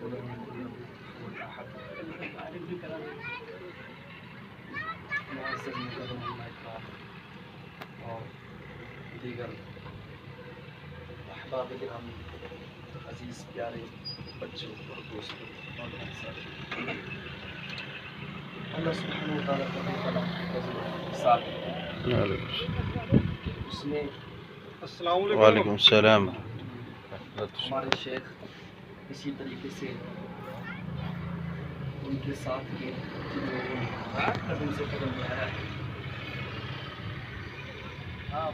ولم يكن له كفوا أحد. معزز مکرم احترام اور دیگر احباب گرامی، عزیز پیارے بچوں اور دوستوں اور ساتھ، اللہ سبحانہ و تعالیٰ کا ساتھ اس نے وعلیکم السلام ہمارے شیخ اسی طریقے سے ان کے ساتھ کے جن لوگوں نے قدم سے قدم ملایا ہے،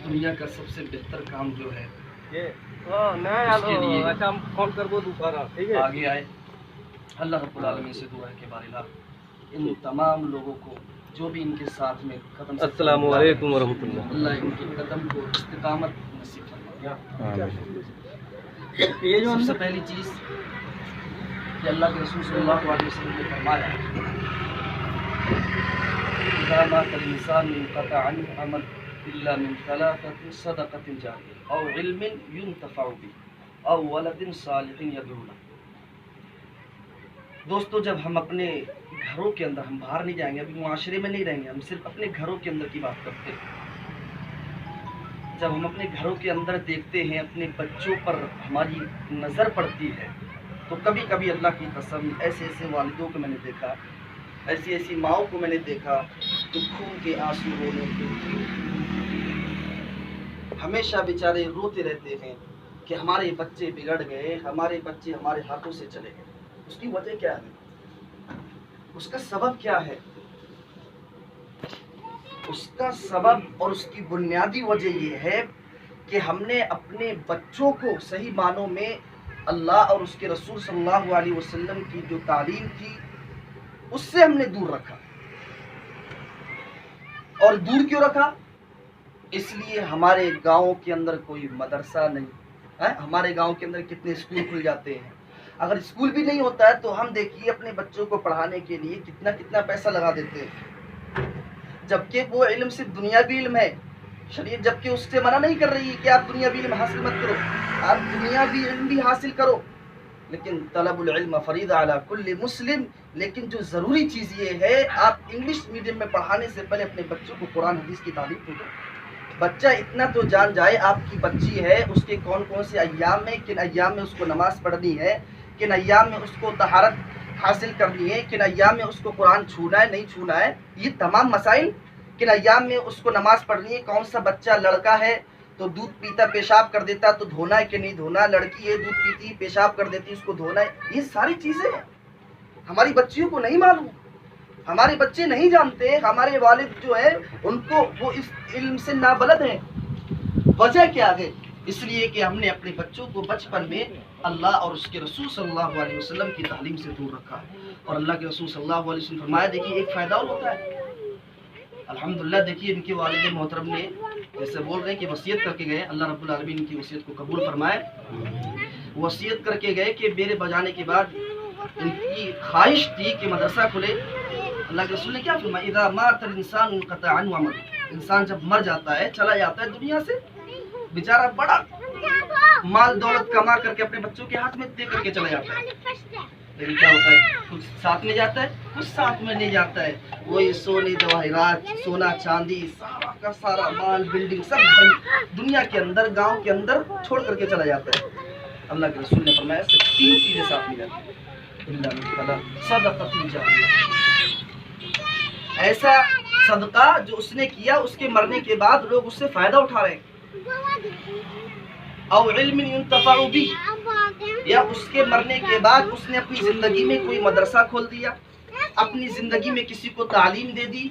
دنیا کا سب سے بہتر کام جو ہے اس کے لیے آگے آئے. اللہ رب العالمین سے دعا ہے کہ بار الہ ان تمام لوگوں کو جو بھی ان کے ساتھ میں قدم سے السلام علیکم ورحمۃ اللہ. اللہ ان کے قدم کو استقامت نصیب فرمائے. سب سے پہلی چیز کہ اللہ کے رسول صلی اللہ علیہ وسلم نے فرمایا اذا مات الانسان انقطع عنه عمل الا من ثلاثة صدقة جارية او علم ينتفع به او ولد صالح يدعو له. دوستو، جب ہم اپنے گھروں کے اندر، ہم باہر نہیں جائیں گے، ابھی معاشرے میں نہیں رہیں گے، ہم صرف اپنے گھروں کے اندر کی بات کرتے ہیں. جب ہم اپنے گھروں کے اندر دیکھتے ہیں، اپنے بچوں پر ہماری نظر پڑتی ہے، تو کبھی کبھی اللہ کی قسم ایسے ایسے والدوں کو میں نے دیکھا، ایسی ایسی ماؤں کو میں نے دیکھا تو خون کے آنسو رونے کے ہمیشہ بیچارے روتے رہتے ہیں کہ ہمارے بچے بگڑ گئے، ہمارے بچے ہمارے ہاتھوں سے چلے گئے. اس کی وجہ کیا ہے؟ اس کا سبب کیا ہے؟ اس کا سبب اور اس کی بنیادی وجہ یہ ہے کہ ہم نے اپنے بچوں کو صحیح معنوں میں اللہ اور اس کے رسول صلی اللہ علیہ وسلم کی جو تعلیم تھی اس سے ہم نے دور رکھا. اور دور کیوں رکھا؟ اس لیے ہمارے گاؤں کے اندر کوئی مدرسہ نہیں ہے. ہمارے گاؤں کے اندر کتنے اسکول کھل جاتے ہیں. اگر اسکول بھی نہیں ہوتا ہے تو ہم دیکھیے اپنے بچوں کو پڑھانے کے لیے کتنا پیسہ لگا دیتے ہیں، جبکہ وہ علم صرف دنیاوی علم ہے. شریعت جبکہ اس سے منع نہیں کر رہی ہے کہ آپ دنیاوی علم حاصل مت کرو، آپ دنیاوی علم بھی حاصل کرو، لیکن طلب العلم فریضہ علی کل مسلم. لیکن جو ضروری چیز یہ ہے، آپ انگلش میڈیم میں پڑھانے سے پہلے اپنے بچوں کو قرآن حدیث کی تعلیم تو دو. بچہ اتنا تو جان جائے آپ کی بچی ہے، اس کے کون کون سے ایام میں، کن ایام میں اس کو نماز پڑھنی ہے، کن ایام میں اس کو طہارت حاصل کرنی ہے، کن ایام میں اس کو قرآن چھونا ہے نہیں چھونا ہے، یہ تمام مسائل، کن ایام میں اس کو نماز پڑھنی ہے. کون سا بچہ لڑکا ہے تو دودھ پیتا پیشاب کر دیتا تو دھونا ہے کہ نہیں دھونا، لڑکی ہے دودھ پیتی پیشاب کر دیتی اس کو دھونا ہے. یہ ساری چیزیں ہماری بچیوں کو نہیں معلوم، ہمارے بچے نہیں جانتے. ہمارے والد جو ہے ان کو وہ اس علم سے نابلد ہیں. وجہ کیا ہے؟ اس لیے کہ ہم نے اپنے بچوں کو بچپن میں اللہ اور اس کے رسول صلی اللہ علیہ وسلم کی تعلیم سے دور رکھا ہے. اور اللہ کے رسول صلی اللہ علیہ وسلم فرمایا، دیکھیے ایک فائدہ اور ہوتا ہے الحمدللہ. دیکھیے ان کے والد محترم نے جیسے بول رہے ہیں کہ وصیت کر کے گئے، اللہ رب العالمین ان کی وصیت کو قبول فرمائے. وصیت کر کے گئے کہ میرے بجانے کے بعد ان کی خواہش تھی کہ مدرسہ کھلے. اللہ کے رسول نے کیا فرمایا؟ اذا مات الانسان انقطع عنه عمل. انسان جب مر جاتا ہے، چلا جاتا ہے دنیا سے، بیچارہ بڑا مال دولت کما کر کے اپنے بچوں کے ہاتھ میں دے کر کے چلا جاتا ہے، لیکن کیا ہوتا ہے؟ کچھ ساتھ میں جاتا ہے، کچھ ساتھ میں نہیں جاتا ہے. وہی سونے جواہرات، سونا چاندی، سارا کا سارا مال بلڈنگ سب دنیا کے اندر، گاؤں کے اندر چھوڑ کر کے چلا جاتا ہے. اللہ کے رسول نے فرمایا صرف 3 چیزیں ساتھ میں جاتی ہیں. صدقۃ جاریہ، ایسا صدقہ جو اس نے کیا اس کے مرنے کے بعد لوگ اس سے فائدہ اٹھا رہے ہیں. او علم ينتفع به، یا اس کے مرنے کے بعد اس نے اپنی زندگی میں کوئی مدرسہ کھول دیا، اپنی زندگی میں کسی کو تعلیم دے دی.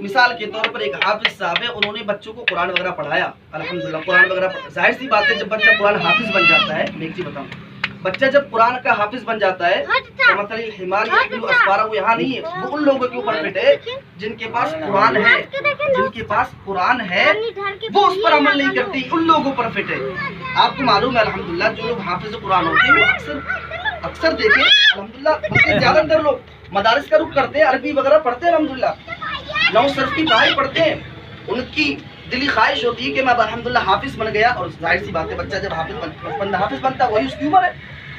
مثال کے طور پر ایک حافظ صاحب ہے، انہوں نے بچوں کو قرآن وغیرہ پڑھایا. الحمدللہ قرآن وغیرہ ظاہر سی بات ہے جب بچہ قرآن حافظ بن جاتا ہے، میں ایک چیز بتاؤں، بچہ جب قرآن کا حافظ بن جاتا ہے تو مثلا الحمار یحمل اسفارہ، وہ یہاں نہیں ہے، وہ ان لوگوں کے اوپر فٹ ہے جن کے پاس قرآن ہے، جن کے پاس قرآن ہے وہ اس پر عمل نہیں کرتی، ان لوگوں پر فٹ ہے. آپ کو معلوم ہے الحمدللہ جو لوگ حافظ قرآن ہوتے ہیں وہ اکثر دیکھیں الحمدللہ بلکہ زیادہ تر لوگ مدارس کا رخ کرتے ہیں، عربی وغیرہ پڑھتے ہیں، الحمدللہ نو صرف کی پڑھائی پڑھتے ہیں. ان کی دلی خواہش ہوتی ہے کہ میں الحمدللہ حافظ بن گیا. اور ظاہر سی بات ہے بچہ جب حافظ بنتا ہے وہی اس کی عمر ہے.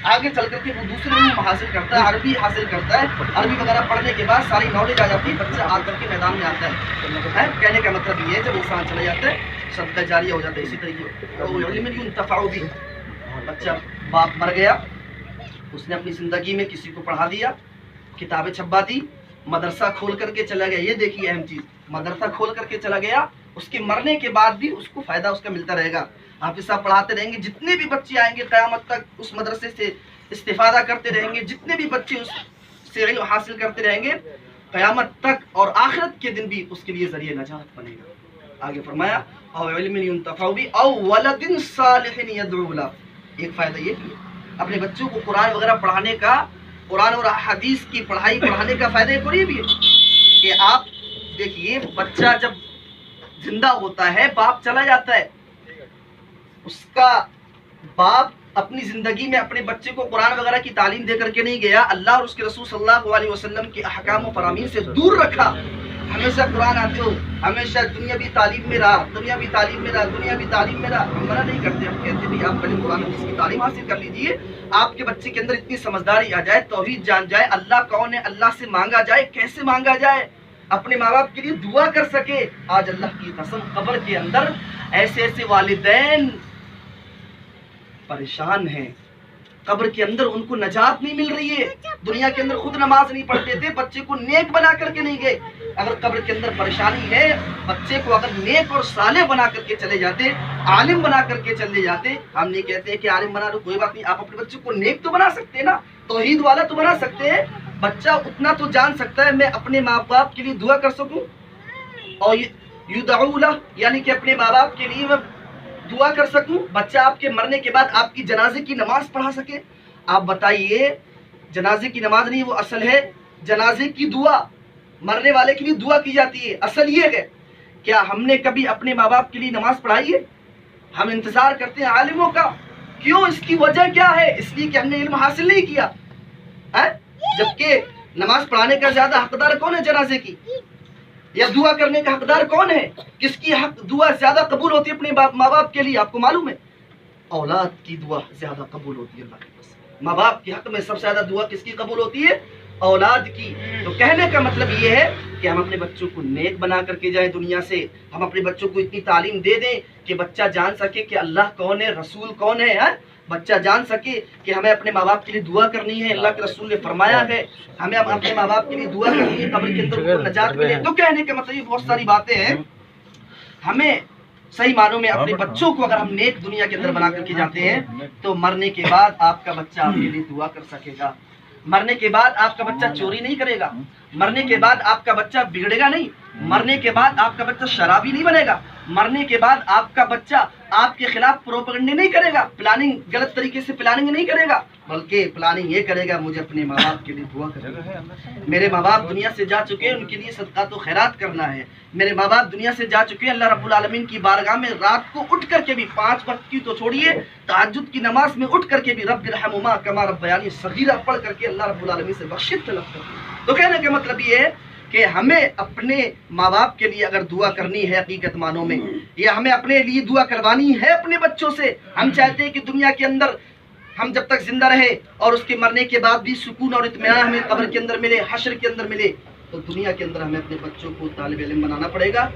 آگے چل کر کے وہ دوسرے علم حاصل کرتا ہے، عربی حاصل کرتا ہے، عربی وغیرہ پڑھنے کے بعد ساری نالج آ جاتی ہے، بچہ آ کر کے میدان میں آتا ہے۔ کہنے کا مطلب یہ ہے جب انسان چلا جاتا ہے صدقہ جاریہ ہو جاتا ہے۔ اسی طریقے علم ينتفع به، بچہ باپ مر گیا، اس نے اپنی زندگی میں کسی کو پڑھا دیا، کتابیں چھپا دی، مدرسہ کھول کر کے چلا گیا۔ یہ دیکھیے اہم چیز، مدرسہ کھول کر کے چلا گیا، اس کے مرنے کے بعد بھی اس کو فائدہ اس کا ملتا رہے گا۔ حافظ صاحب پڑھاتے رہیں گے، جتنے بھی بچے آئیں گے قیامت تک اس مدرسے سے استفادہ کرتے رہیں گے، جتنے بھی بچے اس سے علم حاصل کرتے رہیں گے قیامت تک، اور آخرت کے دن بھی اس کے لیے ذریعہ نجات بنے گا۔ آگے فرمایا او علم ينتفع به او ولد صالح يدعو له۔ ایک فائدہ یہ بھی ہے اپنے بچوں کو قرآن وغیرہ پڑھانے کا، قرآن اور حدیث کی پڑھائی پڑھانے کا فائدہ ایک اور یہ بھی ہے کہ آپ دیکھیے بچہ جب زندہ ہوتا ہے، باپ چلا جاتا ہے، اس کا باپ اپنی زندگی میں اپنے بچے کو قرآن وغیرہ کی تعلیم دے کر کے نہیں گیا، اللہ اور اس کے رسول صلی اللہ علیہ وسلم کے احکام و فرامین سے دور رکھا، ہمیشہ قرآن آتے ہو، ہمیشہ دنیاوی تعلیم میں رہا، دنیاوی تعلیم میں رہا، دنیاوی تعلیم میں رہا۔ ہم منع نہیں کرتے، ہم کہتے ہیں آپ پہلے قرآن حدیث کی تعلیم حاصل کر لیجئے، آپ کے بچے کے اندر اتنی سمجھداری آ جائے، توحید جان جائے، اللہ کون ہے، اللہ سے مانگا جائے، کیسے مانگا جائے، اپنے ماں باپ کے لیے دعا کر سکے۔ آج اللہ کی قسم قبر کے اندر ایسے ایسے والدین پریشان ہیں، قبر کے اندر ان کو نجات نہیں مل رہی ہے، دنیا کے اندر خود نماز نہیں پڑھتے تھے، بچے کو نیک بنا کر کے نہیں گئے۔ اگر قبر کے اندر پریشانی ہے، بچے کو اگر نیک اور صالح بنا کر کے چلے جاتے، عالم بنا کر کے چلے جاتے، ہم نہیں کہتے کہ عالم بنا لو کوئی بات نہیں، آپ اپنے بچے کو نیک تو بنا سکتے ہیں نا، توحید والا تو بنا سکتے ہیں، بچہ اتنا تو جان سکتا ہے میں اپنے ماں باپ کے لیے دعا کر سکوں، اور یدعو لہ یعنی کہ اپنے ماں باپ کے لیے میں دعا کر سکوں، بچہ آپ کے مرنے کے بعد آپ کی جنازے کی نماز پڑھا سکے۔ آپ بتائیے، جنازے کی نماز نہیں وہ اصل ہے، جنازے کی دعا، مرنے والے کے لیے دعا کی جاتی ہے، اصل یہ ہے۔ کیا ہم نے کبھی اپنے ماں باپ کے لیے نماز پڑھائی ہے؟ ہم انتظار کرتے ہیں عالموں کا، کیوں؟ اس کی وجہ کیا ہے؟ اس لیے کہ ہم نے علم حاصل نہیں کیا، جبکہ نماز پڑھانے کا زیادہ حقدار کون ہے جنازے کی؟ یا دعا کرنے کا حقدار کون ہے؟ کس کی حق دعا زیادہ قبول ہوتی ہے اپنے ماں باپ کے لیے؟ آپ کو معلوم ہے اولاد کی دعا زیادہ قبول ہوتی ہے اللہ کے پاس۔ ماں باپ کے حق میں سب سے زیادہ دعا کس کی قبول ہوتی ہے؟ اولاد کی۔ تو کہنے کا مطلب یہ ہے کہ ہم اپنے بچوں کو نیک بنا کر کے جائیں دنیا سے، ہم اپنے بچوں کو اتنی تعلیم دے دیں کہ بچہ جان سکے کہ اللہ کون ہے، رسول کون ہے، بچہ جان سکے کہ ہمیں اپنے ماں باپ کے لیے دعا کرنی ہے، اللہ کے رسول نے فرمایا ہے ہمیں اپنے ماں باپ کے لیے دعا کرنی ہے، قبر کے اندر ان کو نجات ملے۔ تو کہنے کا مطلب یہ بہت ساری باتیں ہیں، ہمیں صحیح معنوں میں اپنے بچوں کو اگر ہم نیک دنیا کے اندر بنا کر کے جاتے ہیں تو مرنے کے بعد آپ کا بچہ آپ کے لیے دعا کر سکے گا، مرنے کے بعد آپ کا بچہ چوری نہیں کرے گا، مرنے کے بعد آپ کا بچہ بگڑے گا نہیں، مرنے کے بعد آپ کا بچہ شرابی نہیں بنے گا، مرنے کے بعد آپ کا بچہ آپ کے خلاف پروپیگنڈے نہیں کرے گا، پلاننگ غلط طریقے سے پلاننگ نہیں کرے گا، بلکہ پلاننگ یہ کرے گا مجھے اپنے ماں باپ کے لیے دعا کرنا ہے، میرے ماں باپ دنیا سے جا چکے ہیں ان کے لیے صدقات و خیرات کرنا ہے، میرے ماں باپ دنیا سے جا چکے ہیں اللہ رب العالمین کی بارگاہ میں رات کو اٹھ کر کے بھی 5 وقت کی تو چھوڑیے تہجد کی نماز میں اٹھ کر کے بھی رب ارحمہما کما ربیانی صغیرہ پڑھ کر کے اللہ رب العالمین سے بخشش طلب کرتے ہیں۔ تو کہنے کا مطلب یہ ہے کہ ہمیں اپنے ماں باپ کے لیے اگر دعا کرنی ہے حقیقت معنوں میں، یا ہمیں اپنے لیے دعا کروانی ہے اپنے بچوں سے، ہم چاہتے ہیں کہ دنیا کے اندر ہم جب تک زندہ رہے اور اس کے مرنے کے بعد بھی سکون اور اطمینان ہمیں قبر کے اندر ملے، حشر کے اندر ملے، تو دنیا کے اندر ہمیں اپنے بچوں کو طالب علم بنانا پڑے گا۔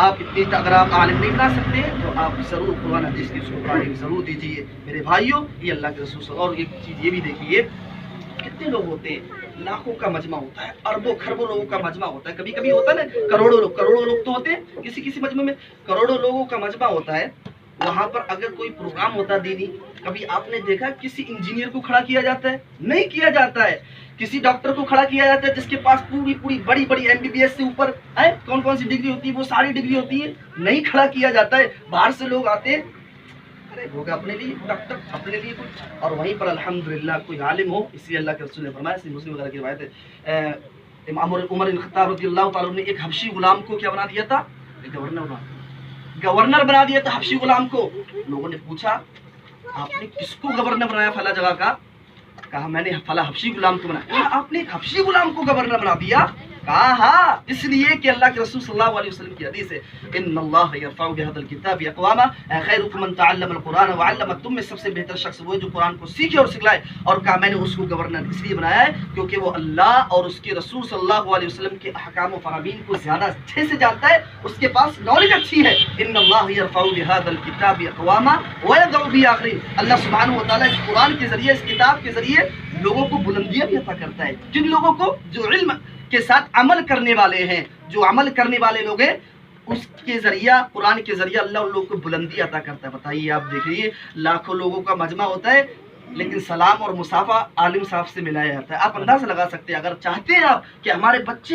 آپ اتنی اگر آپ عالم نہیں بنا سکتے تو آپ ضرور قرآن حدیث کی اس کو تعلیم ضرور دیجیے میرے بھائیوں، یہ اللہ کے رسول۔ اور ایک چیز یہ بھی دیکھیے، کتنے لوگ ہوتے ہیں، لاکھوں کا مجمع ہوتا ہے، اربوں خربوں لوگوں کا مجمع ہوتا ہے، کبھی کبھی ہوتا ہے نا کروڑوں لوگ تو ہوتے ہیں کسی مجمع میں، کروڑوں لوگوں کا مجمع ہوتا ہے، وہاں پر اگر کوئی پروگرام ہوتا ہے دینی، کبھی آپ نے دیکھا کسی انجینئر کو کھڑا کیا جاتا ہے؟ نہیں کیا جاتا ہے۔ کسی ڈاکٹر کو کھڑا کیا جاتا ہے جس کے پاس پوری بڑی MBBS سے اوپر ہے کون سی ڈگری ہوتی ہے، وہ ساری ڈگری ہوتی ہے، نہیں کھڑا کیا جاتا ہے۔ باہر سے لوگ آتے ہیں، ہوگا اپنے لیے ڈاکٹر، اپنے لیے کچھ، اور وہیں پر الحمدللہ کوئی عالم ہو۔ اس لیے اللہ کے رسول نے فرمایا، مسلم وغیرہ کی روایت ہے، امام عمر بن خطاب رضی اللہ تعالیٰ نے ایک حبشی غلام کو کیا بنا دیا تھا؟ گورنر بنا دیا تھا حبشی غلام کو۔ لوگوں نے پوچھا آپ نے کس کو گورنر بنایا فلاں جگہ کا؟ کہا میں نے فلاں حبشی غلام کو بنایا۔ آپ نے ایک حبشی غلام کو گورنر بنا دیا؟ کہا ہاں اس لیے کہ اللہ کے رسول صلی اللہ علیہ وسلم کی حدیث ہے ان اللہ یرفع بهذا الكتاب اقواما خیرکم من تعلم القرآن وعلم، تم میں سب سے بہتر شخص وہ ہے جو قرآن کو سیکھے اور سکھلائے، اور کہا میں نے اس کو گورنر اس لیے بنایا ہے کیونکہ وہ اللہ اور اس کے رسول صلی اللہ علیہ وسلم کے احکام و فرامین کو زیادہ اچھے سے جانتا ہے، اس کے پاس نالج اچھی ہے۔ ان اللہ یرفع بهذا الكتاب اقواما ويضع به آخرین، اللہ سبحانہ و تعالیٰ اس قرآن کے ذریعے، اس کتاب کے ذریعے لوگوں کو بلندیاں بھی عطا کرتا ہے، جن لوگوں کو جو علم کے ساتھ عمل کرنے والے ہیں، جو عمل کرنے والے لوگ ہیں، اس کے ذریعہ قرآن کے ذریعہ اللہ ان لوگوں کو بلندی عطا کرتا ہے۔ بتائیے آپ دیکھیے لاکھوں لوگوں کا مجمع ہوتا ہے لیکن سلام اور مصافحہ عالم صاحب سے ملایا جاتا ہے۔ آپ اندازہ لگا سکتے ہیں، اگر چاہتے ہیں آپ کہ ہمارے بچے